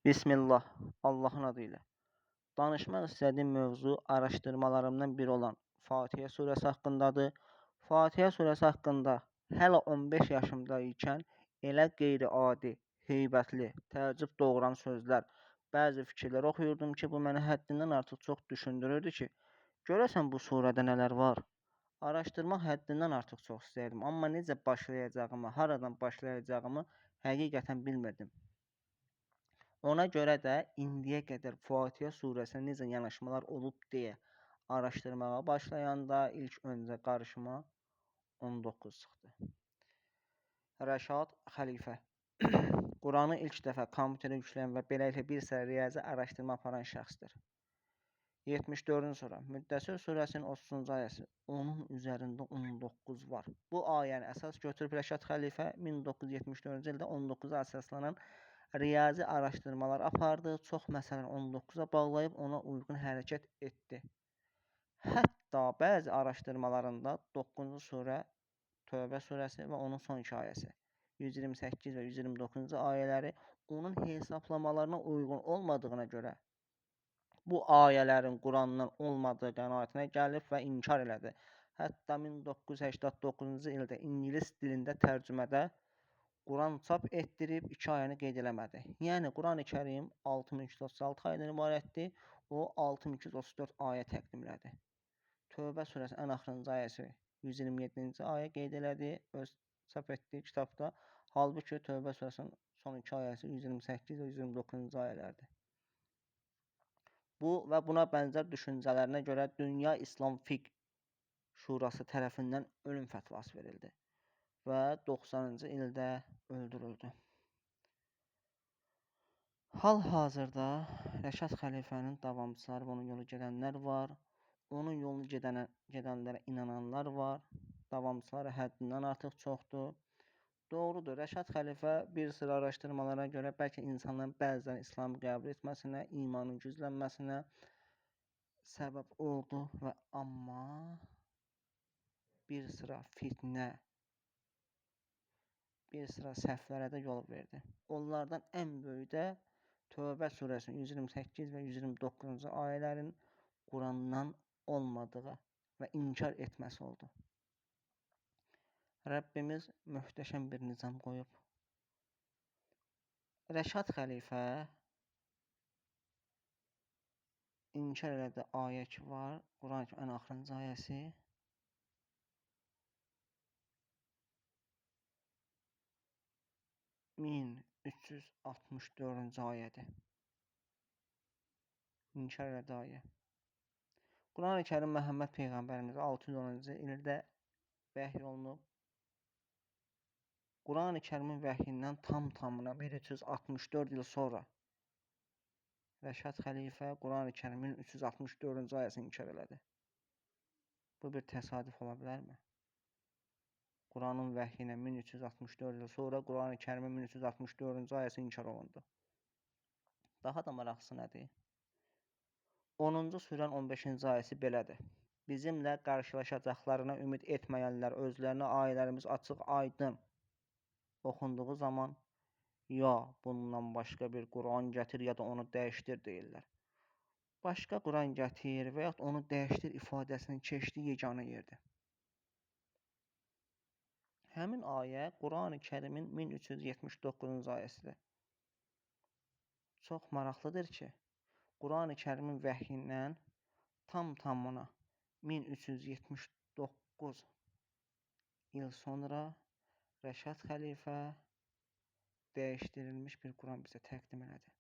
Bismillah, Allahın adıyla. Danışmaq istədiyim mövzu araşdırmalarımdan biri olan Fatihə surəsi haqqındadır. Fatihə surəsi haqqında hələ 15 yaşımda ikən elə qeyri-adi, heybətli, təəccüb doğuran sözlər, bəzi fikirlər oxuyurdum ki, bu məni həddindən artıq çox düşündürürdü ki, görəsən bu surədə nələr var? Araşdırmaq həddindən artıq çox istəyirdim, amma necə başlayacağımı, haradan başlayacağımı həqiqətən bilmirdim. Ona görə də indiyə qədər Fatihə surəsinə necə yanaşmalar olub deyə araşdırmağa başlayanda ilk öncə qarşıma 19 çıxdı. Rəşad Xəlifə Quranı ilk dəfə kompüterə yükləyən və beləliklə bir sıra riyazi araşdırma aparan şəxsdir. 74-cü surə Müddəssir surəsinin 30-cu ayəsi. Onun üzərində 19 var. Bu ayəni əsas götürüb Rəşad Xəlifə 1974-cü ildə 19-a əsaslanan riyazi araşdırmalar apardı, çox məsələni 19-a bağlayıb ona uyğun hərəkət etdi. Hətta bəzi araşdırmalarında 9-cu surə Tövbə surəsi və onun son iki ayəsi 128 və 129-cu ayələri onun hesablamalarına uyğun olmadığına görə bu ayələrin Qurandan olmadığı qənaətinə gəlib və inkar elədi. Hətta 1989-cu ildə ingilis dilində tərcümədə Quran çap etdirib 2 ayəni qeyd eləmədi. Yəni Qurani-Kərim 6236 ayədən ibarətdir. O 6234 ayə təqdim elədi. Tövbə surəsi ən axırıncı ayəsi 127-ci ayə qeyd elədi öz çap etdiyi kitabda. Halbuki Tövbə surəsinin son 2 ayəsi 128 və 129-cu ayələrdir. Bu və buna bənzər düşüncələrinə görə Dünya İslam Fiqh Şurası tərəfindən ölüm fətvası verildi və 90-cı ildə öldürüldü. Hal-hazırda Rəşad Xəlifənin davamçıları və onun yolu gedənlər var. Onun yolunu gedənlərə inananlar var. Davamçıları həddindən artıq çoxdur. Doğrudur, Rəşad Xəlifə bir sıra araşdırmalara görə bəlkə insanların bəzən İslamı qəbul etməsinə, imanın güclənməsinə səbəb oldu və amma bir sıra fitnə, bir sıra səhvlərə də yol verdi. Onlardan ən böyük də Tövbə surəsinin 128 və 129-cu ayələrin Qurandan olmadığı və inkar etməsi oldu. Rəbbimiz möhtəşəm bir nizam qoyub. Rəşad Xəlifə inkar elədi ayə ki var, Quran ən axırıncı ayəsi 1364-cü ayədir. İnkar elədi ayə. Qurani-Kərim Məhəmməd Peyğəmbərimizə 610-cu ildə vəhy olunub. Qurani-Kərimin vəhyindən tamına 1364 il sonra Rəşad Xəlifə Qurani-Kərimin 364-cü ayəsini inkar elədi. Bu bir təsadüf ola bilərmi? Quranın vəhyinə 1364 il sonra Qurani-Kərimin 1364-cü ayəsi inkar olundu. Daha da maraqlısı nədir? 10-cu surənin 15-ci ayəsi belədir. Bizimlə qarşılaşacaqlarına ümid etməyənlər özlərinə ayələrimiz açıq, aydın oxunduğu zaman ya bundan başqa bir Quran gətir ya da onu dəyişdir deyirlər. Başqa Quran gətir və ya onu dəyişdir ifadəsinin keçdiyi yeganə yerdir. Həmin ayə Qurani-Kərimin 1379-cu ayəsidir. Çox maraqlıdır ki, Qurani-Kərimin vəhyindən tamına 1379 il sonra Rəşad Xəlifə dəyişdirilmiş bir Quran bizə təqdim elədi.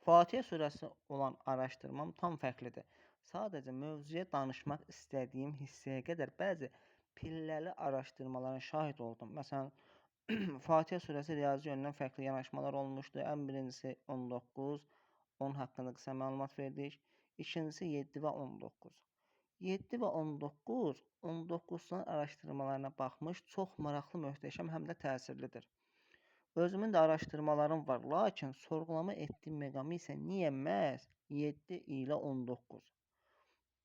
Fatihə surəsi olan araşdırmam tam fərqlidir. Sadəcə mövzuya danışmaq istədiyim hissəyə qədər bəzi pilləli araşdırmalara şahid oldum. Məsələn, Fatihə surəsi riyazi yöndən fərqli yanaşmalar olmuşdu. Ən birincisi 19, onun haqqında qısa məlumat verdik. İkincisi 7 və 19. 7 və 19, 19-dan araşdırmalarına baxmış, çox maraqlı, möhtəşəm, həm də təsirlidir. Özümün də araşdırmalarım var, lakin sorğulama etdiyim məqamı isə niyə məhz 7 ilə 19?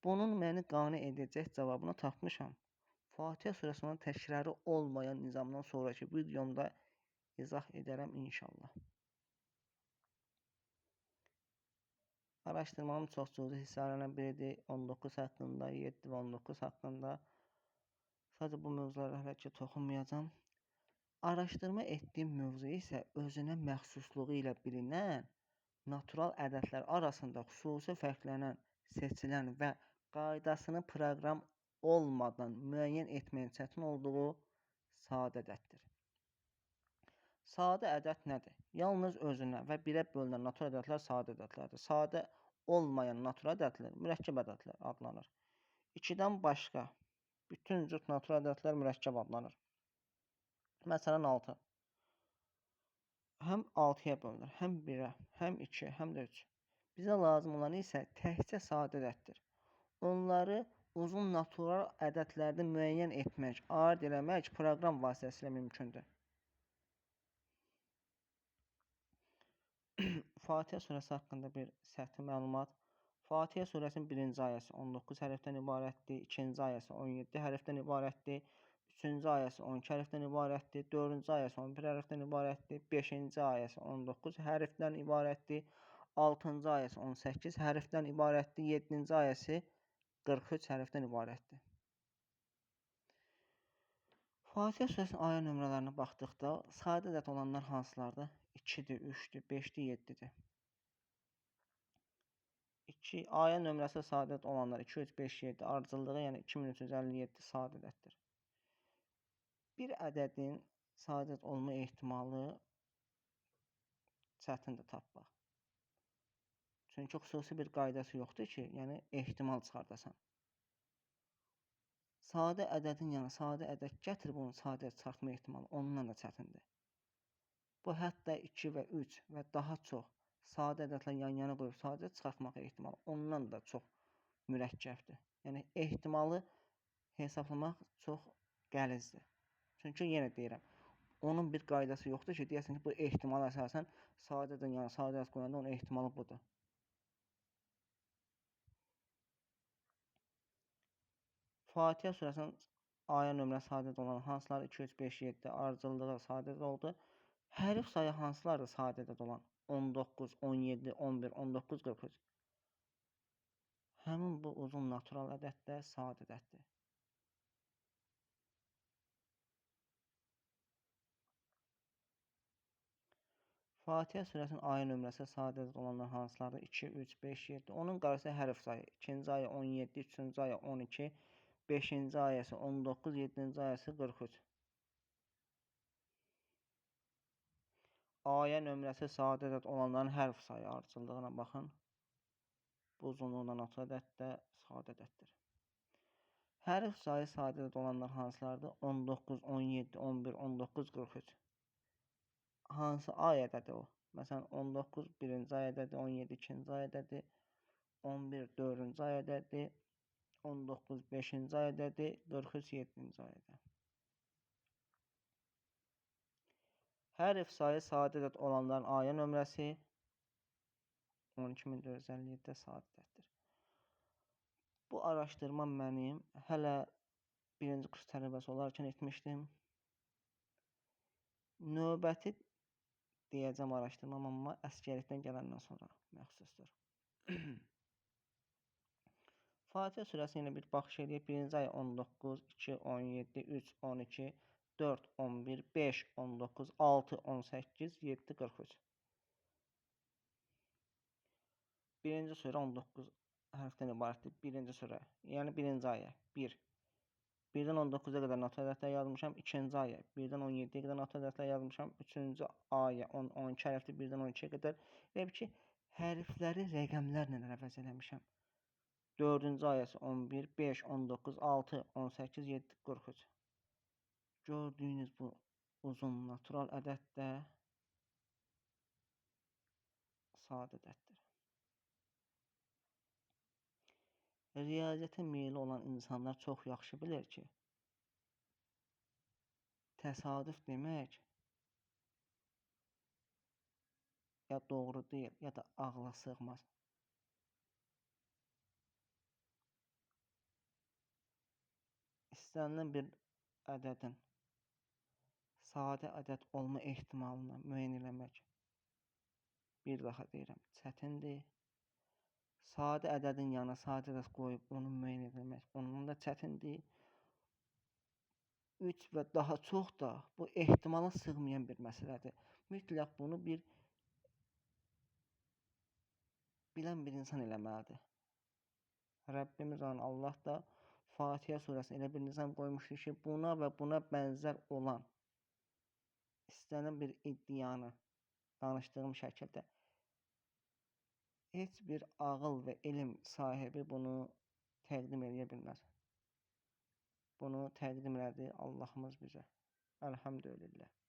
Bunun məni qane edəcək cavabını tapmışam. Fatihə surəsinin təkrarı olmayan nizamdan sonraki videomda izah edərəm inşallah. Araşdırmamın çox cüzi hissələrindən biridir. 19 haqqında, 7 və 19 haqqında. Sadəcə bu mövzulara hələ ki toxunmayacağam. Araşdırma etdiyim mövzu isə özünə məxsusluğu ilə bilinən natural ədədlər arasında xüsusi fərqlənən, seçilən və qaydasını proqram olmadan müəyyən etməyin çətin olduğu sadə ədəddir. Sadə ədəd nədir? Yalnız özünə və birə bölünən natural ədədlər sadə ədədlərdir. Sadə olmayan natural ədədlər mürəkkəb ədədlər adlanır. 2-dən başqa bütün cür natural ədədlər mürəkkəb adlanır. Məsələn 6. Həm 6-ya bölünür, həm 1-ə, həm 2, həm də 3. Bizə lazım olan isə təkcə sadə ədəddir. Onları uzun natural ədədlərdə müəyyən etmək, ayırd eləmək proqram vasitəsilə mümkündür. Fatihə surəsi haqqında bir səthi məlumat. Fatihə surəsinin 1-ci ayəsi 19 hərfdən ibarətdir, 2-ci ayəsi 17 hərfdən ibarətdir, 3-cü ayəsi 12 hərfdən ibarətdir, 4-cü ayəsi 11 hərfdən ibarətdir, 5-ci ayəsi 19 hərfdən ibarətdir, 6-cı ayəsi 18 hərfdən ibarətdir, 7-ci ayəsi 43 hərfdən ibarətdir. Fatihə surəsinin ayə nömrələrinə baxdıqda sadə ədəd olanlar hansılardır? 2-dir, 3-dür, 5-dir, 7-dir. 2 ayə nömrəsi sadə ədəd olanlar 2, 3, 5, 7 ardıcıllığı, yəni 2357 sadə ədəddir. Bir ədədin sadə ədəd olma ehtimalı çətindir tapmaq. Çünki xüsusi bir qaydası yoxdur ki, yəni ehtimal çıxardasan. Sadə ədədin yanı sadə ədəd gətir, bunun sadə ədəd çıxartma ehtimalı ondan da çətindir. Bu hətta 2 və 3 və daha çox sadə ədədlər yan-yana qoyub sadə ədəd çıxartmaq ehtimalı ondan da çox mürəkkəbdir. Yəni ehtimalı hesablamaq çox qəlizdir. Çünki yenə deyirəm, onun bir qaydası yoxdur ki, deyəsən ki, bu ehtimala əsasən sadə ədədin yanı sadə ədəd qoyanda onun ehtimalı budur. Fatihə surəsinin ayə nömrəsi sadə ədəd olan hansılar? 2, 3, 5, 7 ardıcıllığı sadə ədəd oldu. Hərf sayı hansılardır sadə ədəd olan? 19, 17, 11, 19, 43. Həmin bu uzun natural ədəd də sadə ədəddir. Fatihə surəsinin ayə nömrəsi sadə ədəd olanlar hansılardır? 2, 3, 5, 7. Onun qarşısı hərf sayı. 2-ci ayə 17, 3-cü ayə 12, 5-ci ayəsi 19, 7-ci ayəsi 43. Ayə nömrəsi sadə ədəd olanların hərf sayı ardıcıllığına baxın. Bu uzunluğunda natural ədəd də sadə ədəddir. Hərf sayı sadə ədəd olanlar hansılardır? 19, 17, 11, 19, 43. Hansı ayə ədədi o? Məsələn, 19 1-ci ayə ədədi, 17 2-ci ayə ədədi, 11 4-cü ayə ədədi, 19 5-ci ayə ədədi, 43 7-ci ayə ədədi. Hərf sayı sadə ədəd olanların ayə nömrəsi 12457-də sadə ədəddir. Bu araşdırma mənim hələ 1-ci kurs tələbəsi olarkən etmişdim. Növbəti deyəcəm araşdırmam, amma əsgərlikdən gələndən sonra məxsusdur. Fatihə surəsi ilə bir baxış edib. 1-ci ayə 19, 2, 17, 3, 12, 4, 11, 5, 19, 6, 18, 7, 43. Birinci surə 19 hərfdən ibarətdir. Birinci surə, yəni birinci ayə 1. 1-dən 19-a qədər natural ədədlər yazmışam. 2-ci ayə 1-dən 17-yə qədər natural ədədlər yazmışam. 3-cü ayə 12 hərfdir 1-dən 12-yə qədər. Və ki, hərfləri rəqəmlərlə əvəz eləmişəm. 4-cü ayəsi 11, 5, 19, 6, 18, 7, 43. Gördüyünüz bu uzun natural ədəd də sadə ədəddir. Riyaziyyata meyilli olan insanlar çox yaxşı bilir ki, təsadüf demək ya doğru deyil, ya da ağla sığmaz. istənilən bir ədədin sadə ədəd olma ehtimalını müəyyən eləmək, bir daha deyirəm, çətindir. Sadə ədədin yanına sadə ədəd qoyub onu müəyyən etmək ondan da çətindir. 3 və daha çox da bu ehtimala sığmayan bir məsələdir. Mütləq bunu bir bilən bir insan eləməlidir. Rəbbimiz Allah da Fatihə surəsində elə bir nizam qoymuşdur ki, buna və buna bənzər olan istənilən bir iddianı danışdığım şəkildə heç bir ağıl və elm sahibi bunu təqdim edə bilməz. Bunu təqdim elədi Allahımız bizə. Elhamdülillah.